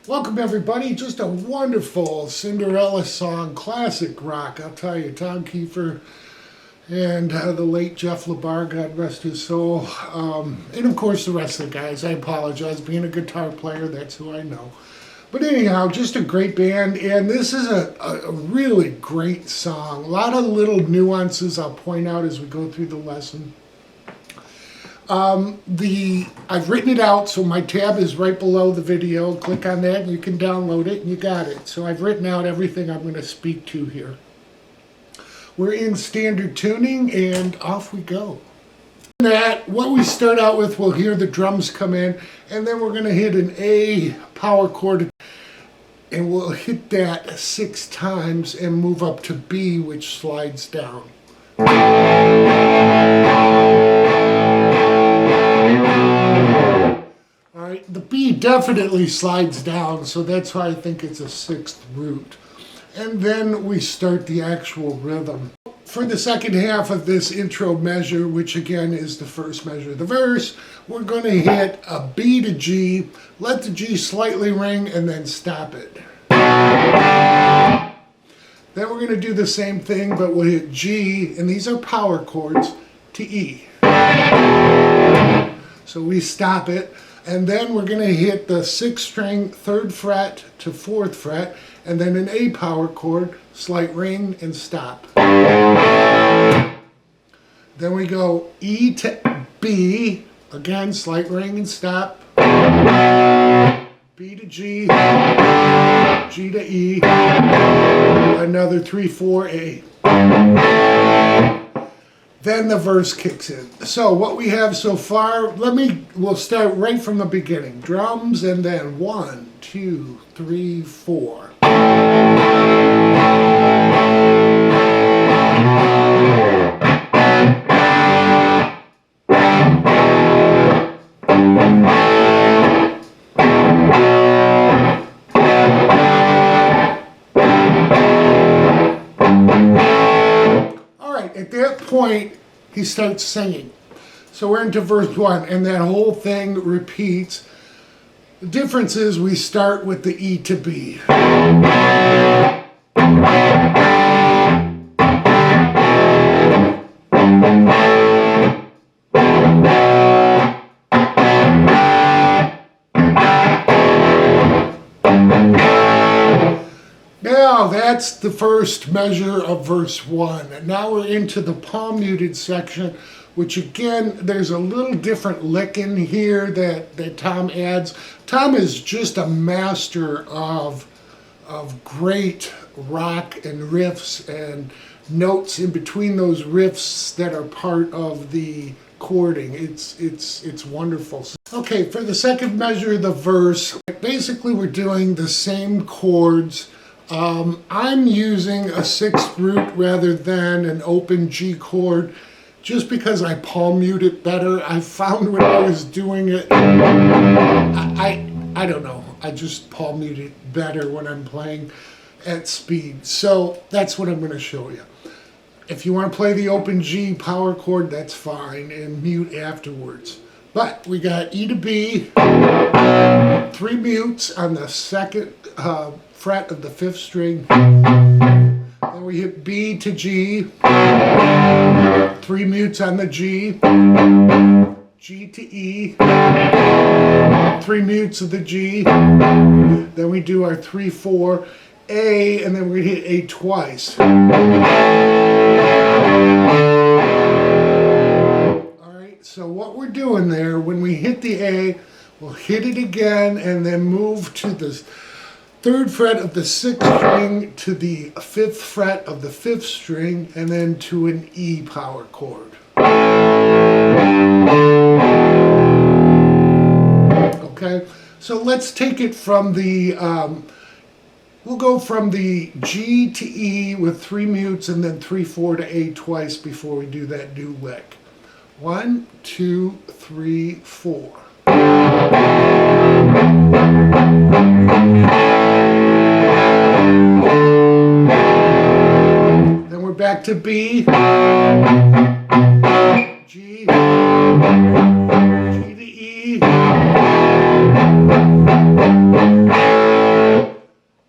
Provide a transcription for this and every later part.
Welcome everybody, just a wonderful Cinderella song, classic rock. I'll tell you, Tom Kiefer and the late Jeff LaBar, God rest his soul, and of course the rest of the guys. I apologize, being a guitar player, that's who I know. But anyhow, just a great band, and this is a really great song. A lot of little nuances I'll point out as we go through the lesson. I've written it out, so my tab is right below the video. Click on that and you can download it and you got it. So I've written out everything I'm going to speak to here. We're in standard tuning and off we go. What we start out with, we'll hear the drums come in and then we're going to hit an A power chord and we'll hit that 6 times and move up to B, which slides down. The B definitely slides down, so that's why I think it's a 6th root. And then we start the actual rhythm. For the second half of this intro measure, which again is the first measure of the verse, we're going to hit a B to G, let the G slightly ring, and then stop it. Then we're going to do the same thing, but we'll hit G, and these are power chords, to E. So we stop it. And then we're going to hit the 6th string, 3rd fret to 4th fret, and then an A power chord, slight ring, and stop. Then we go E to B, again, slight ring and stop. B to G, G to E, another 3, 4, A. Then the verse kicks in. So what we have so far, we'll start right from the beginning. Drums and then 1, 2, 3, 4. At that point, he starts singing. So we're into verse 1, and that whole thing repeats. The difference is we start with the E to B. Now that's the first measure of verse 1. And now we're into the palm muted section, which again, there's a little different lick in here that Tom adds. Tom is just a master of great rock and riffs and notes in between those riffs that are part of the chording. It's wonderful. Okay, for the second measure of the verse, basically we're doing the same chords. I'm using a 6th root rather than an open G chord just because I palm mute it better. I found when I was doing it, I don't know, I just palm mute it better when I'm playing at speed. So that's what I'm going to show you. If you want to play the open G power chord, that's fine, and mute afterwards. But we got E to B, 3 mutes on the 2nd fret of the 5th string. Then we hit B to G, 3 mutes on the G, G to E, 3 mutes of the G. Then we do our 3, 4, A, and then we hit A twice. Alright, so what we're doing there, when we hit the A, we'll hit it again and then move to the 3rd fret of the 6th string to the 5th fret of the 5th string, and then to an E power chord. let's take it from the, we'll go from the G to E with 3 mutes and then 3/4 to A twice before we do that new lick. 1, 2, 3, 4. Then we're back to B, G, G to E.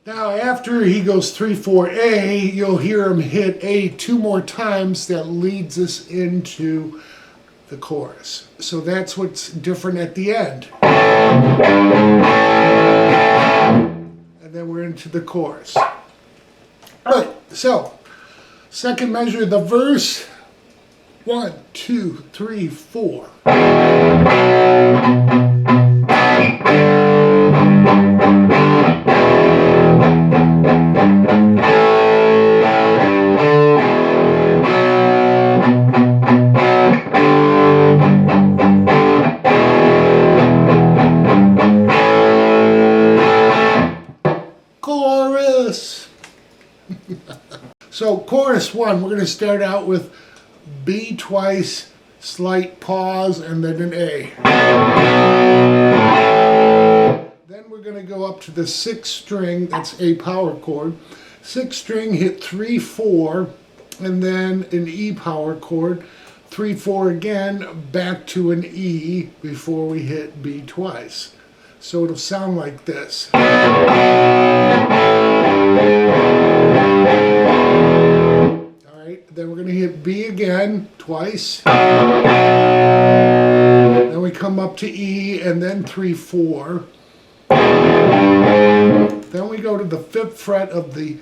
Now after he goes 3/4 A, you'll hear him hit A 2 more times. That leads us into the chorus. So that's what's different at the end. And then we're into the chorus. All right, so second measure, the verse. 1, 2, 3, 4. Chorus. So chorus 1, we're going to start out with B twice, slight pause, and then an A. Then we're going to go up to the 6th string, that's A power chord. 6th string, hit 3/4, and then an E power chord. 3/4 again, back to an E before we hit B twice. So it'll sound like this. Then we're going to hit B again twice. Then we come up to E and then 3/4. Then we go to the 5th fret of the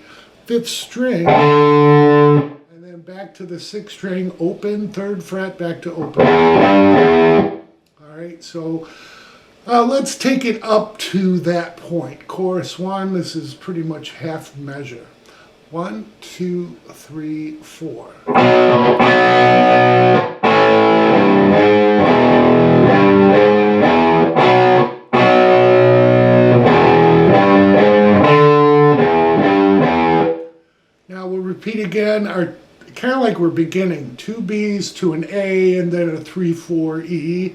5th string. And then back to the 6th string, open, 3rd fret, back to open. All right, so let's take it up to that point. Chorus 1, this is pretty much half measure. 1, 2, 3, 4. Now we'll repeat again, kind of like we're beginning. 2 B's to an A and then a 3/4 E.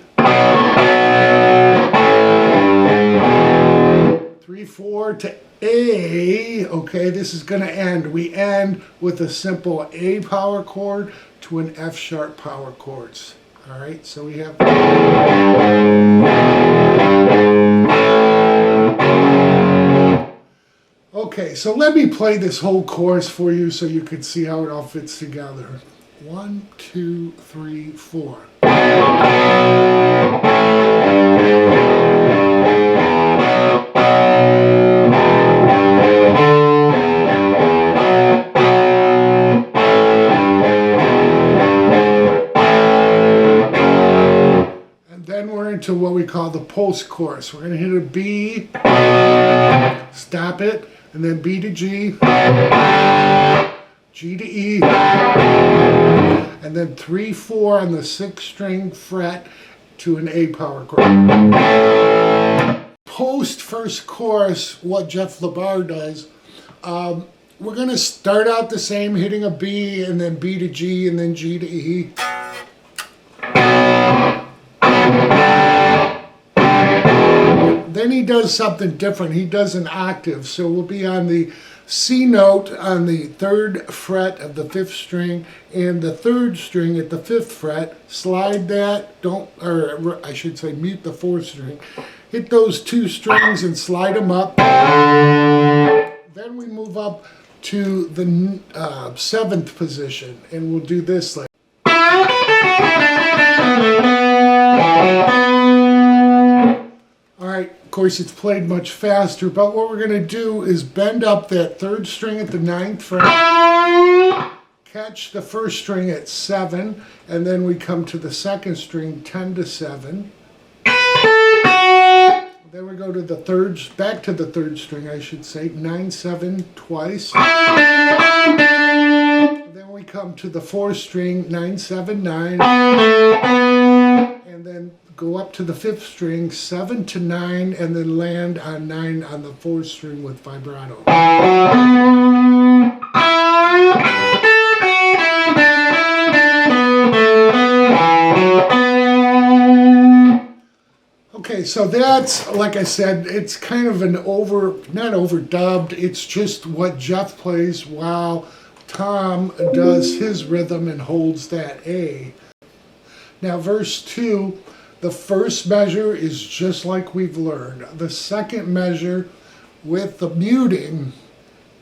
3/4 to A. Okay, this is going to end. We end with a simple A power chord to an F sharp power chords. All right, so we have. Okay, so let me play this whole chorus for you so you can see how it all fits together. 1, 2, 3, 4. To what we call the post chorus. We're going to hit a B, stop it, and then B to G, G to E, and then 3/4 on the 6th string fret to an A power chord. Post first chorus, what Jeff LeBar does, we're going to start out the same, hitting a B, and then B to G, and then G to E. Then he does something different. He does an octave. So we'll be on the C note on the 3rd fret of the 5th string and the 3rd string at the 5th fret. Slide that, I should say mute the 4th string. Hit those 2 strings and slide them up. Then we move up to the 7th position and we'll do this like. Alright, of course it's played much faster, but what we're going to do is bend up that 3rd string at the 9th fret, catch the 1st string at 7, and then we come to the 2nd string 10 to 7. Then we go to the 3rd, back to the 3rd string I should say, 9, 7 twice. Then we come to the 4th string, 9, 7, 9. And then go up to the 5th string, 7 to 9, and then land on 9 on the 4th string with vibrato. Okay, so that's, like I said, it's kind of an not overdubbed, it's just what Jeff plays while Tom does his rhythm and holds that A. Now verse 2, the first measure is just like we've learned. The second measure with the muting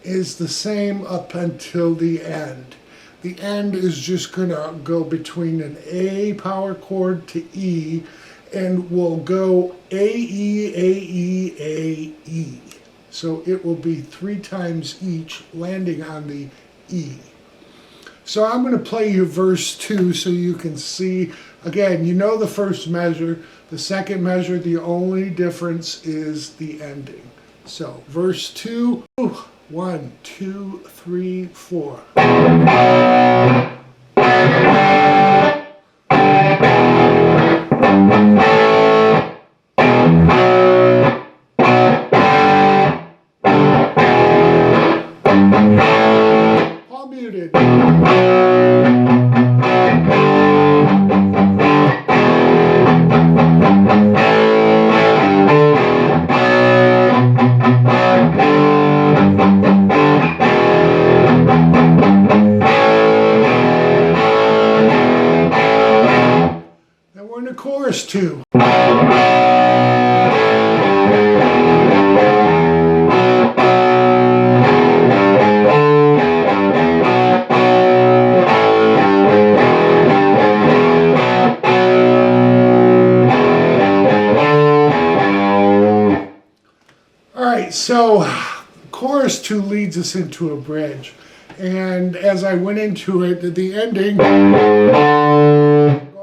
is the same up until the end. The end is just going to go between an A power chord to E, and we'll go A, E, A, E, A, E. So it will be 3 times each, landing on the E. So I'm going to play you verse 2 so you can see. Again, you know the first measure. The second measure, the only difference is the ending. So verse 2, 1, 2, 3, 4. All muted. Then we're in the chorus 2. So chorus 2 leads us into a bridge, and as I went into it, the ending, go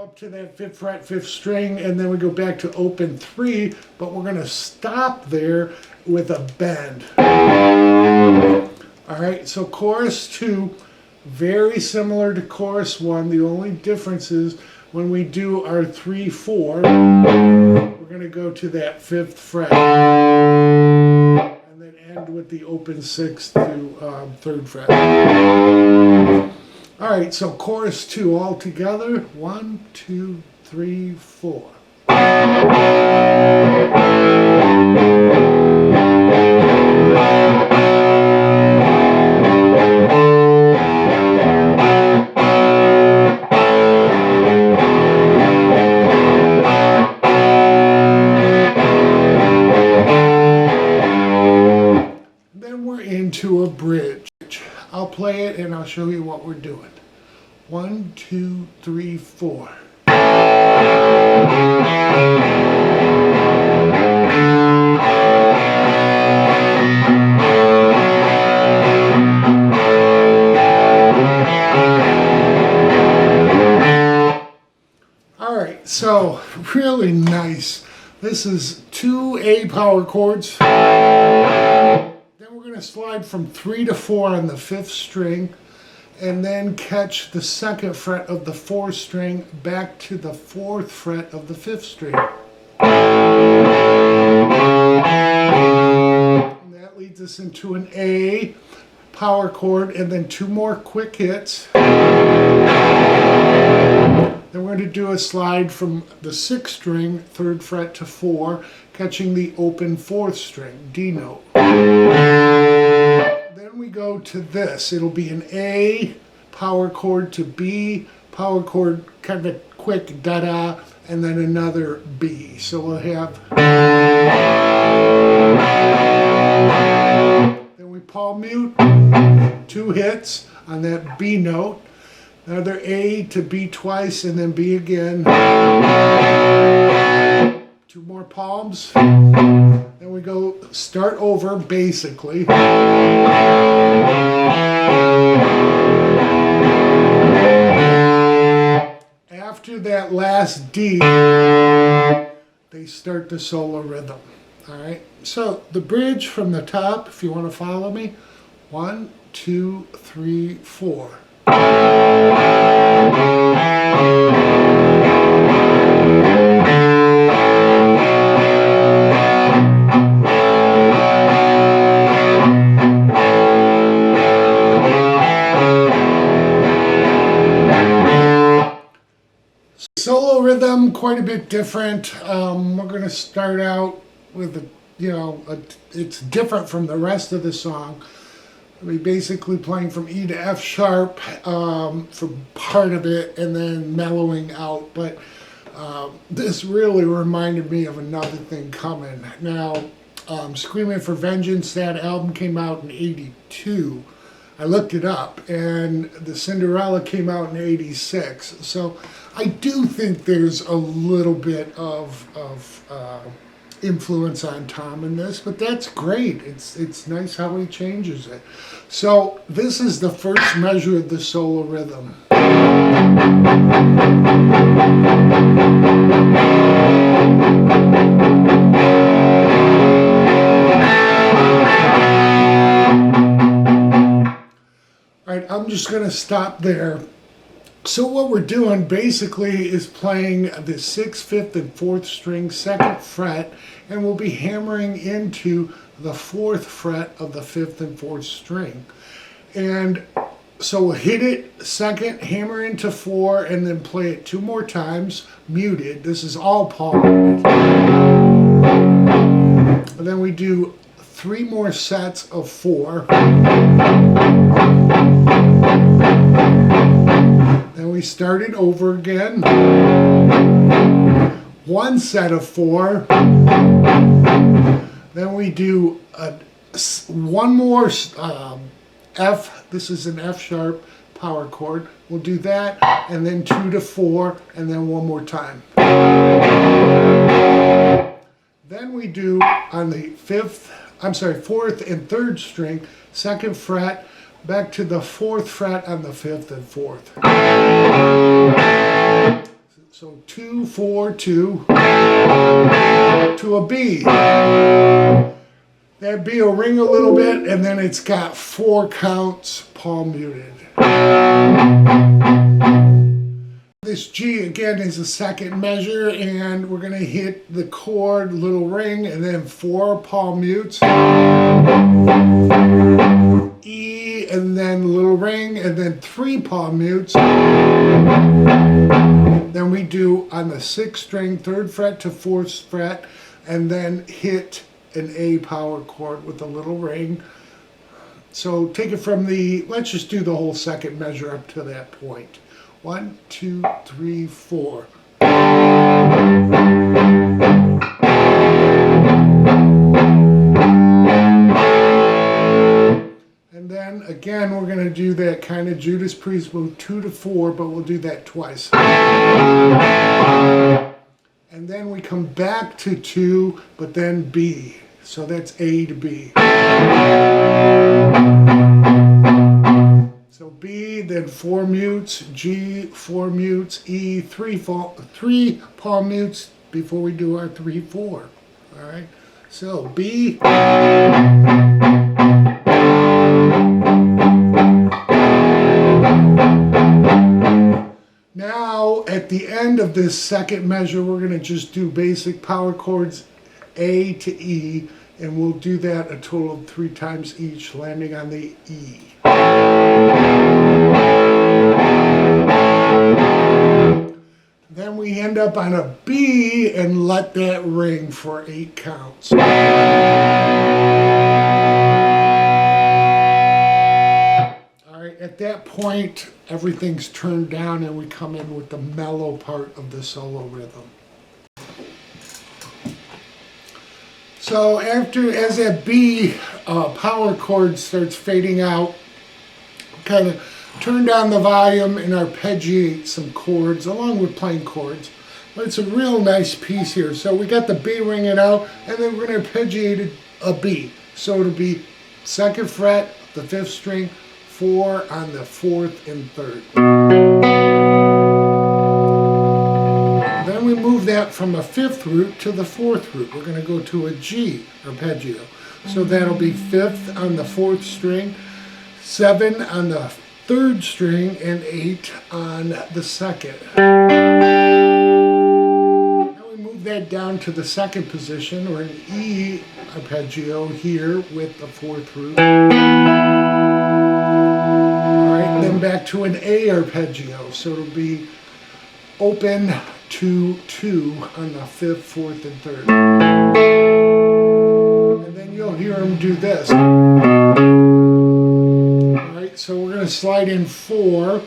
up to that 5th fret, 5th string, and then we go back to open 3, but we're going to stop there with a bend. Alright, so chorus 2, very similar to chorus 1, the only difference is when we do our 3-4, we're going to go to that 5th fret. End with the open 6th to 3rd fret. All right, so chorus 2 all together. 1, 2, 3, 4. Into a bridge. I'll play it and I'll show you what we're doing. 1, 2, 3, 4. All right, so really nice. This is 2 A power chords. We're going to slide from 3 to 4 on the 5th string, and then catch the 2nd fret of the 4th string back to the 4th fret of the 5th string. And that leads us into an A power chord, and then 2 more quick hits. Then we're going to do a slide from the 6th string, 3rd fret to 4, catching the open 4th string, D note. Then we go to this. It'll be an A power chord to B power chord, kind of quick da-da, and then another B. So we'll have. Then we palm mute, 2 hits on that B note. Another A to B twice, and then B again. 2 more palms. Then we go start over, basically. After that last D, they start the solo rhythm. All right. So the bridge from the top, if you want to follow me. 1, 2, 3, 4. All rhythm quite a bit different. We're going to start out with it's different from the rest of the song. We're basically playing from E to F sharp for part of it, and then mellowing out. But this really reminded me of another thing coming. Now, Screaming for Vengeance, that album came out in '82. I looked it up, and the Cinderella came out in '86. So I do think there's a little bit of influence on Tom in this, but that's great. It's nice how he changes it. So this is the first measure of the solo rhythm. All right, I'm just going to stop there. So what we're doing basically is playing the 6th, 5th, and 4th string, 2nd fret, and we'll be hammering into the 4th fret of the 5th and 4th string. And so we'll hit it 2nd, hammer into 4, and then play it 2 more times, muted. This is all palm muted. And then we do 3 more sets of 4. Then we start it over again. 1 set of 4. Then we do 1 more F. This is an F sharp power chord. We'll do that, and then 2 to 4, and then 1 more time. Then we do on the 4th and 3rd string, 2nd fret, back to the 4th fret on the 5th and 4th. So 2, 4, 2 to a B. That B will ring a little bit, and then it's got 4 counts palm muted. This G again is a 2nd measure, and we're going to hit the chord, little ring, and then 4 palm mutes. E, and then little ring, and then 3 palm mutes. Then we do on the 6th string, 3rd fret to 4th fret, and then hit an A power chord with a little ring. So take it from let's just do the whole 2nd measure up to that point. 1, 2, 3, 4. And then again, we're going to do that kind of Judas Priest move, 2 to 4, but we'll do that twice. And then we come back to 2, but then B. So that's A to B. So B, then 4 mutes, G, 4 mutes, E, 3 palm mutes before we do our 3, 4. All right. So B. Now, at the end of this 2nd measure, we're going to just do basic power chords A to E, and we'll do that a total of 3 times each, landing on the E. Then we end up on a B and let that ring for 8 counts. At that point, everything's turned down and we come in with the mellow part of the solo rhythm. So as that B power chord starts fading out, kind of turn down the volume and arpeggiate some chords along with plain chords. But it's a real nice piece here. So we got the B ringing out, and then we're going to arpeggiate a B. So it'll be 2nd fret, the 5th string, 4 on the 4th and 3rd. Then we move that from a 5th root to the 4th root. We're going to go to a G arpeggio. So that'll be 5th on the 4th string, 7 on the 3rd string, and 8 on the 2nd. Now we move that down to the 2nd position, or an E arpeggio here with the 4th root. Then back to an A arpeggio, so it'll be open 2, 2 on the 5th, 4th, and 3rd. And then you'll hear him do this. Alright, so we're going to slide in 4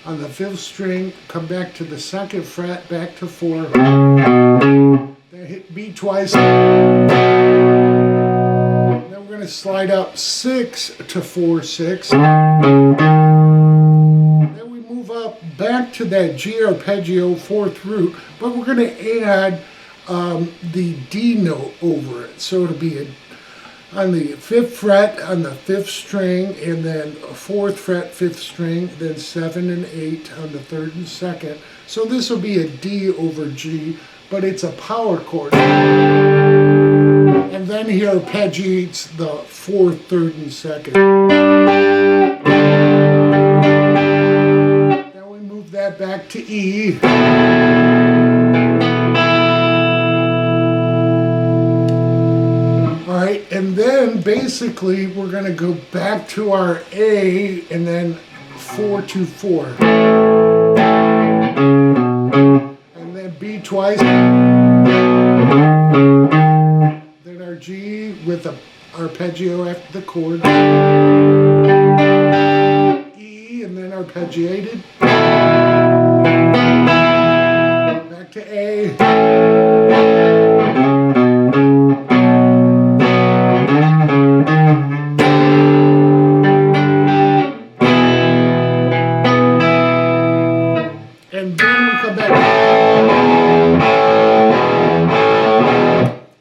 on the 5th string, come back to the 2nd fret, back to 4. Then hit B twice. Then we're going to slide up 6 to 4, 6. Back to that G arpeggio 4th root, but we're going to add the D note over it. So it'll be on the 5th fret on the 5th string, and then 4th fret 5th string, then 7 and 8 on the 3rd and 2nd. So this will be a D over G, but it's a power chord. And then he arpeggiates the 4th, 3rd, and 2nd. That back to E. Alright, and then basically we're going to go back to our A and then 4 to 4. And then B twice. Then our G with the arpeggio after the chord. E and then arpeggiated. Back to A. And then we come back.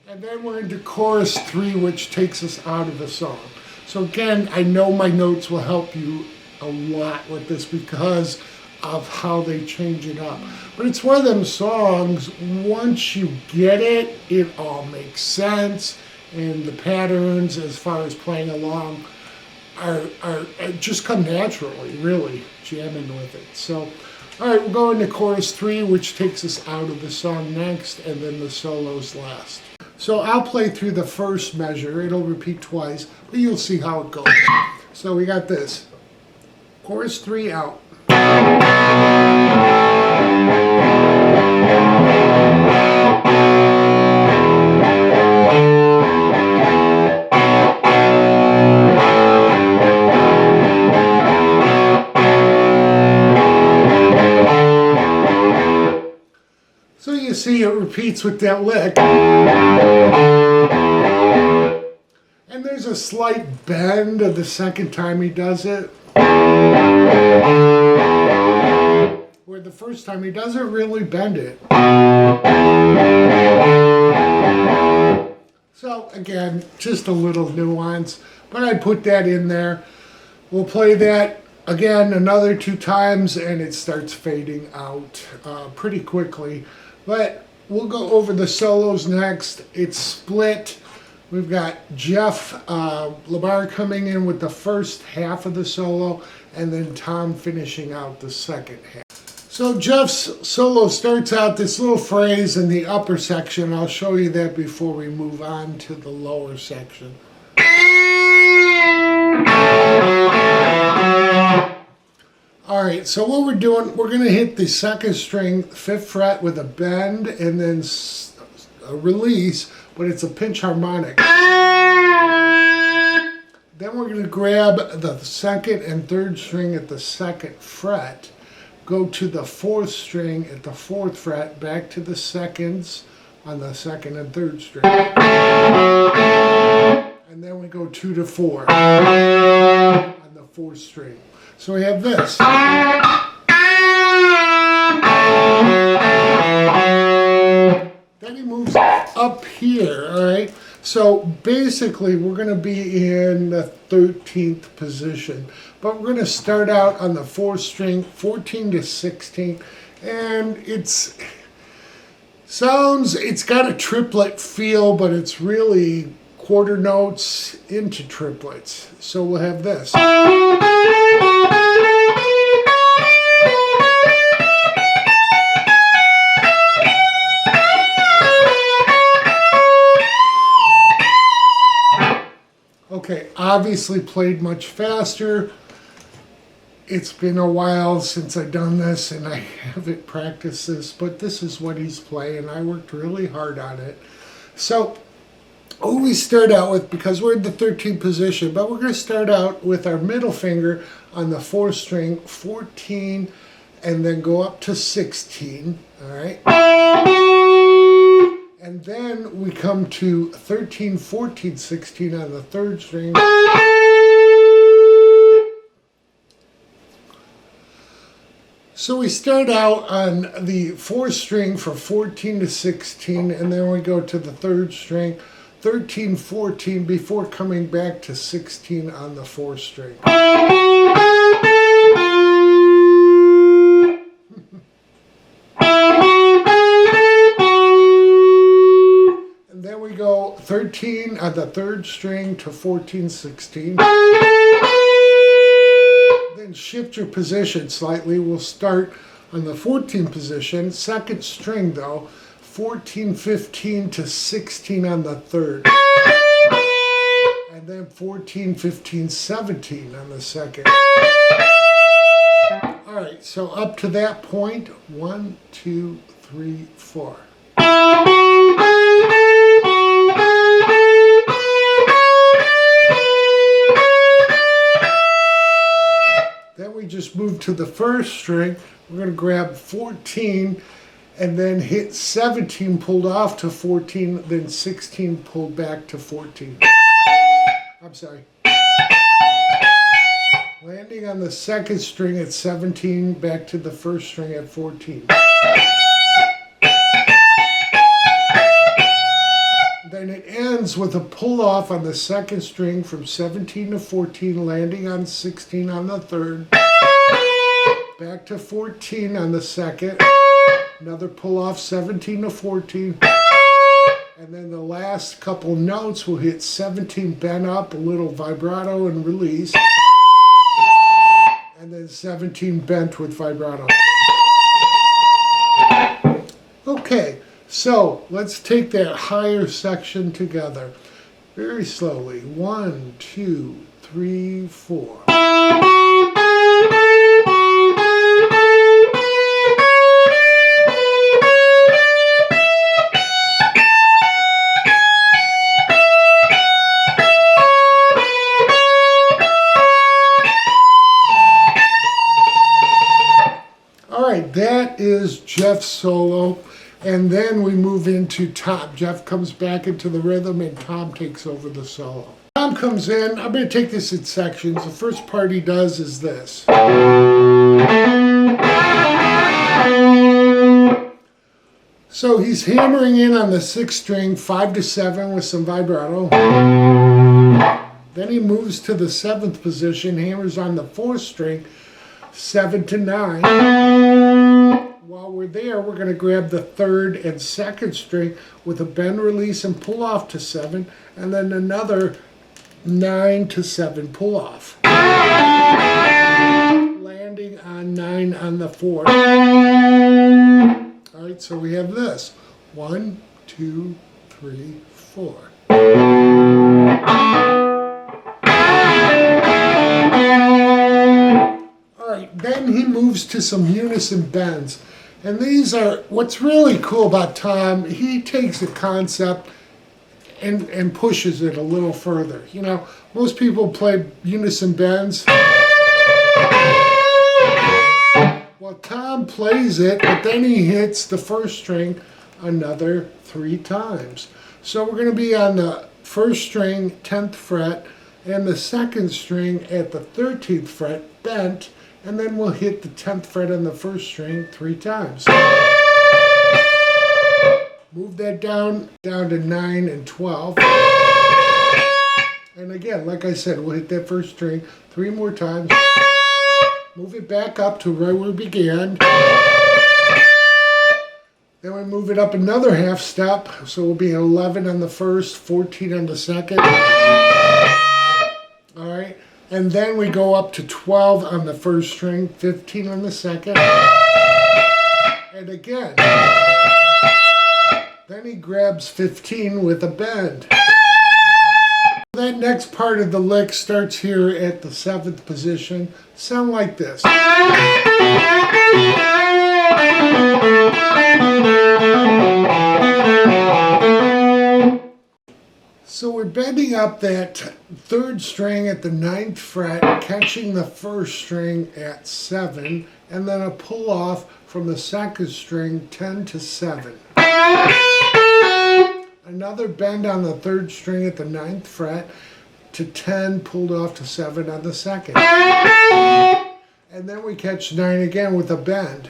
And then we're into chorus 3, which takes us out of the song. So again, I know my notes will help you a lot with this because of how they change it up. But it's one of them songs, once you get it, it all makes sense, and the patterns as far as playing along are just come naturally, really, jamming with it. So, alright, we'll go into chorus 3, which takes us out of the song next, and then the solos last. So I'll play through the first measure, it'll repeat twice, but you'll see how it goes. So we got this. Chorus 3 out. So you see it repeats with that lick. And there's a slight bend the second time he does it. Where the first time he doesn't really bend it. So again, just a little nuance, but I put that in there. We'll play that again another 2 times and it starts fading out pretty quickly. But we'll go over the solos next. It's split. We've got Jeff Lamar coming in with the first half of the solo, and then Tom finishing out the second half. So Jeff's solo starts out this little phrase in the upper section. I'll show you that before we move on to the lower section. Alright, so what we're doing, we're going to hit the 2nd string, 5th fret with a bend, and then a release, but it's a pinch harmonic. Then we're going to grab the 2nd and 3rd string at the 2nd fret, go to the 4th string at the 4th fret, back to the 2nds on the 2nd and 3rd string. And then we go 2 to 4 on the 4th string. So we have this. Then he moves up here, all right? So basically, we're going to be in the 13th position. But we're going to start out on the 4th string, 14 to 16. And it's got a triplet feel, but it's really quarter notes into triplets. So we'll have this. Okay, obviously played much faster. It's been a while since I've done this and I haven't practiced this, but this is what he's playing. I worked really hard on it. So what we start out with, because we're in the 13th position, but we're going to start out with our middle finger on the 4th string, 14, and then go up to 16, all right? And then we come to 13, 14, 16 on the 3rd string. So we start out on the 4th string for 14 to 16, and then we go to the 3rd string, 13, 14, before coming back to 16 on the 4th string. And then we go 13 on the 3rd string to 14, 16. Then shift your position slightly. We'll start on the 14th position, 2nd string though, 14, 15 to 16 on the 3rd. And then 14, 15, 17 on the 2nd. All right, so up to that point, 1, 2, 3, 4. Then we just move to the 1st string. We're going to grab 14 and then hit 17 pulled off to 14, then 16 pulled back to 14. I'm sorry. Landing on the 2nd string at 17, back to the 1st string at 14. Then it ends with a pull off on the 2nd string from 17 to 14, landing on 16 on the 3rd. Back to 14 on the 2nd. Another pull off 17 to 14. And then the last couple notes will hit 17 bent up, a little vibrato and release. And then 17 bent with vibrato. Okay. So let's take that higher section together very slowly. 1, 2, 3, 4. All right, that is Jeff's solo. And then we move into Tom. Jeff comes back into the rhythm and Tom takes over the solo. Tom comes in. I'm going to take this in sections. The first part he does is this. So he's hammering in on the 6th string, 5 to 7 with some vibrato. Then he moves to the 7th position, hammers on the 4th string, 7 to 9. While we're there, we're going to grab the 3rd and 2nd string with a bend, release, and pull off to 7, and then another 9 to 7 pull off. Landing on 9 on the 4th. All right, so we have this. 1, 2, 3, 4. All right, then he moves to some unison bends. And these are, what's really cool about Tom, he takes a concept and pushes it a little further. You know, most people play unison bends. Well, Tom plays it, but then he hits the 1st string another 3 times. So we're going to be on the 1st string, 10th fret, and the 2nd string at the 13th fret, bent, and then we'll hit the 10th fret on the 1st string 3 times. Move that down to 9 and 12. And again, like I said, we'll hit that 1st string 3 more times. Move it back up to where we began. Then we move it up another half step, so we'll be 11 on the 1st, 14 on the 2nd. All right. And then we go up to 12 on the 1st string, 15 on the 2nd. And again. Then he grabs 15 with a bend. Then that next part of the lick starts here at the 7th position. Sound like this. So we're bending up that 3rd string at the 9th fret, catching the 1st string at 7, and then a pull off from the 2nd string 10 to 7. Another bend on the 3rd string at the 9th fret to 10, pulled off to 7 on the 2nd. And then we catch 9 again with a bend.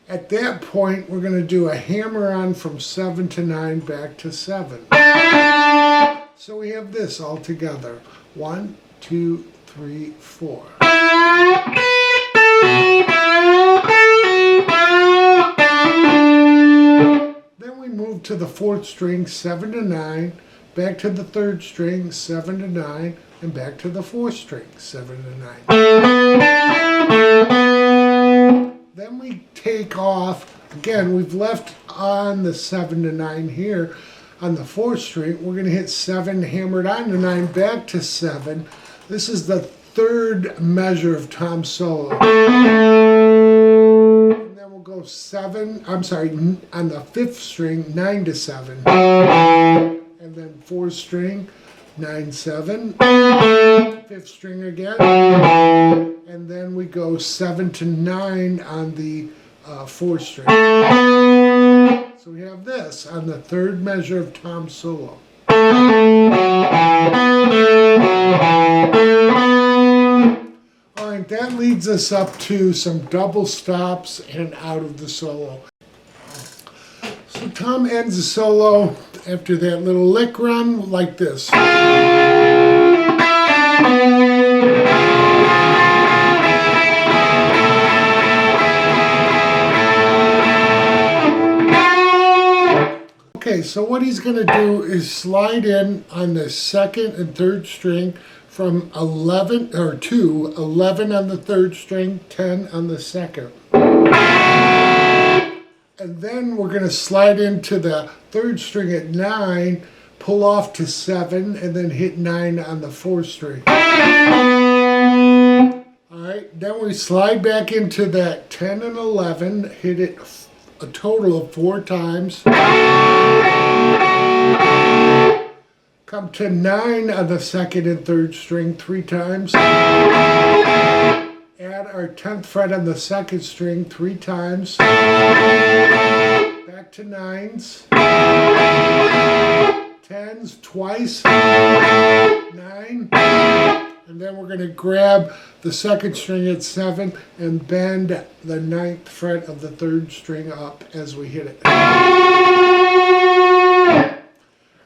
At that point, we're going to do a hammer on from 7 to 9 back to 7. So we have this all together. 1, 2, 3, 4. Then we move to the 4th string, 7 to 9, back to the 3rd string, 7 to 9, and back to the 4th string, 7 to 9. Then we take off, again, we've left on the 7 to 9 here. On the 4th string, we're going to hit 7 hammered on to 9, back to 7. This is the 3rd measure of Tom's solo. And then we'll go 7, on the 5th string, 9 to 7. And then 4th string, 9, 7. 5th string again. And then we go 7 to 9 on the 4th string. So we have this on the 3rd measure of Tom's solo. Alright, that leads us up to some double stops and out of the solo. So Tom ends the solo after that little lick run like this. Okay, so what he's going to do is slide in on the 2nd and 3rd string from 11 or 2, 11 on the 3rd string, 10 on the 2nd. And then we're going to slide into the 3rd string at 9, pull off to 7, and then hit 9 on the 4th string. Alright, then we slide back into that 10 and 11, hit it a total of 4 times. Come to 9 on the 2nd and 3rd string 3 times. Add our 10th fret on the 2nd string 3 times. Back to 9s. 10s twice. 9. And then we're going to grab the 2nd string at 7 and bend the 9th fret of the 3rd string up as we hit it.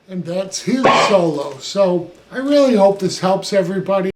And that's his solo. So I really hope this helps everybody.